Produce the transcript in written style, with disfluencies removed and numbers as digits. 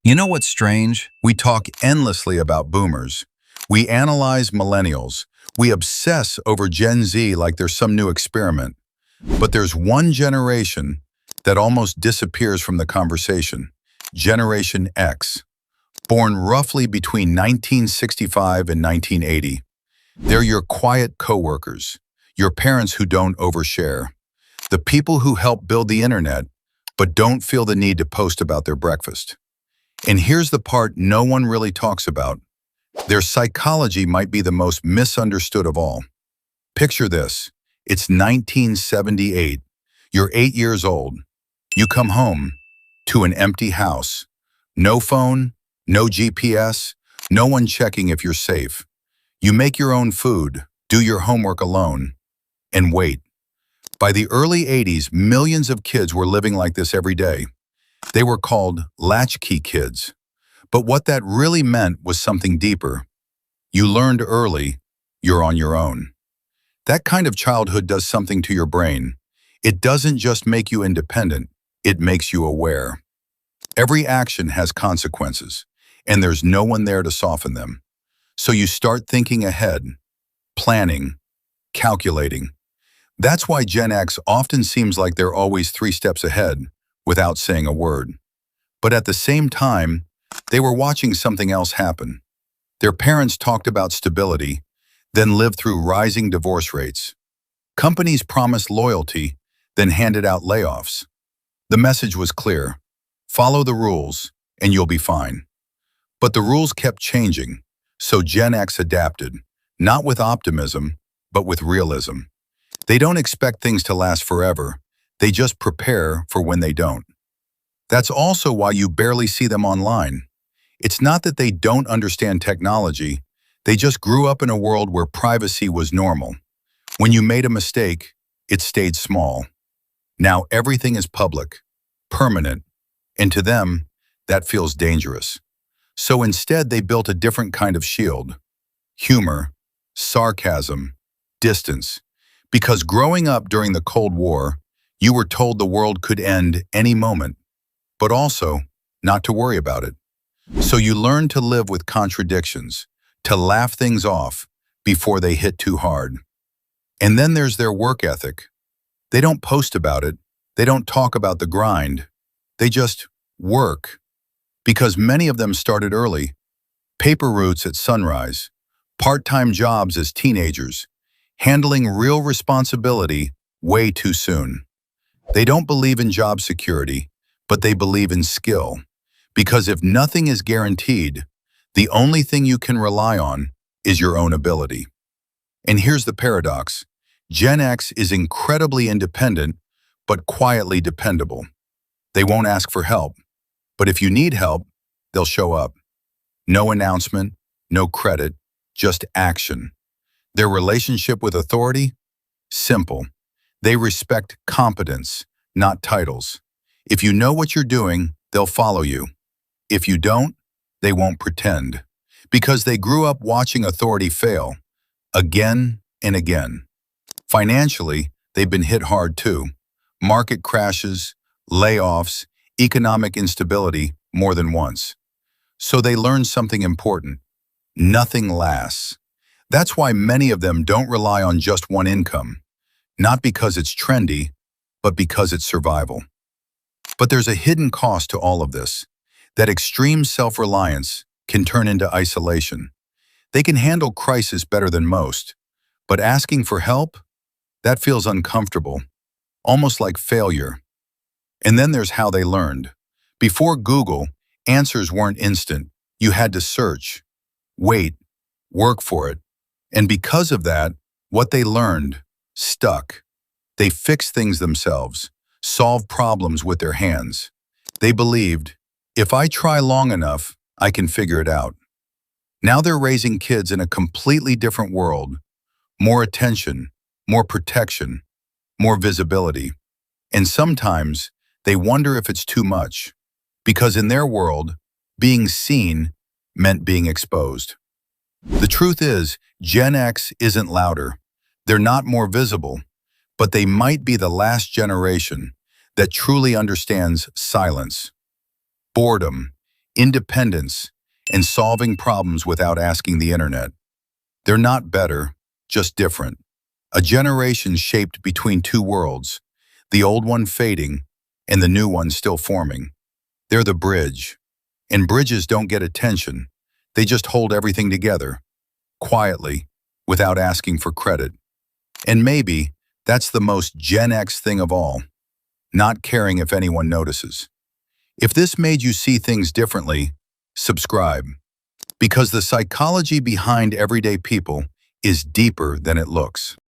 You know what's strange? We talk endlessly about boomers. We analyze millennials. We obsess over Gen Z like there's some new experiment. But there's one generation that almost disappears from the conversation. Generation X, born roughly between 1965 and 1980. They're your quiet coworkers, your parents who don't overshare, the people who help build the internet but don't feel the need to post about their breakfast. And here's the part no one really talks about. Their psychology might be the most misunderstood of all. Picture this. It's 1978. You're 8 years old. You come home to an empty house. No phone, no GPS, no one checking if you're safe. You make your own food, do your homework alone, and wait. By the early 80s, millions of kids were living like this every day. They were called latchkey kids. But what that really meant was something deeper. You learned early, you're on your own. That kind of childhood does something to your brain. It doesn't just make you independent, it makes you aware. Every action has consequences, and there's no one there to soften them. So you start thinking ahead, planning, calculating. That's why Gen X often seems like they're always 3 steps ahead, without saying a word. But at the same time, they were watching something else happen. Their parents talked about stability, then lived through rising divorce rates. Companies promised loyalty, then handed out layoffs. The message was clear. Follow the rules, and you'll be fine. But the rules kept changing, so Gen X adapted, not with optimism, but with realism. They don't expect things to last forever. They just prepare for when they don't. That's also why you barely see them online. It's not that they don't understand technology. They just grew up in a world where privacy was normal. When you made a mistake, it stayed small. Now everything is public, permanent, and to them, that feels dangerous. So instead, they built a different kind of shield. Humor, sarcasm, distance. Because growing up during the Cold War, you were told the world could end any moment, but also not to worry about it. So you learned to live with contradictions, to laugh things off before they hit too hard. And then there's their work ethic. They don't post about it. They don't talk about the grind. They just work. Because many of them started early, paper routes at sunrise, part-time jobs as teenagers, handling real responsibility way too soon. They don't believe in job security, but they believe in skill. Because if nothing is guaranteed, the only thing you can rely on is your own ability. And here's the paradox. Gen X is incredibly independent, but quietly dependable. They won't ask for help, but if you need help, they'll show up. No announcement, no credit, just action. Their relationship with authority? Simple. They respect competence, not titles. If you know what you're doing, they'll follow you. If you don't, they won't pretend. Because they grew up watching authority fail, again and again. Financially, they've been hit hard too. Market crashes, layoffs, economic instability more than once. So they learned something important. Nothing lasts. That's why many of them don't rely on just one income. Not because it's trendy, but because it's survival. But there's a hidden cost to all of this. That extreme self-reliance can turn into isolation. They can handle crisis better than most, but asking for help? That feels uncomfortable, almost like failure. And then there's how they learned. Before Google, answers weren't instant. You had to search, wait, work for it. And because of that, what they learned stuck. They fixed things themselves, solved problems with their hands. They believed, if I try long enough, I can figure it out. Now they're raising kids in a completely different world. More attention, more protection, more visibility. And sometimes they wonder if it's too much. Because in their world, being seen meant being exposed. The truth is, Gen X isn't louder. They're not more visible, but they might be the last generation that truly understands silence, boredom, independence, and solving problems without asking the internet. They're not better, just different. A generation shaped between two worlds, the old one fading and the new one still forming. They're the bridge. And bridges don't get attention. They just hold everything together, quietly, without asking for credit. And maybe that's the most Gen X thing of all, not caring if anyone notices. If this made you see things differently, subscribe. Because the psychology behind everyday people is deeper than it looks.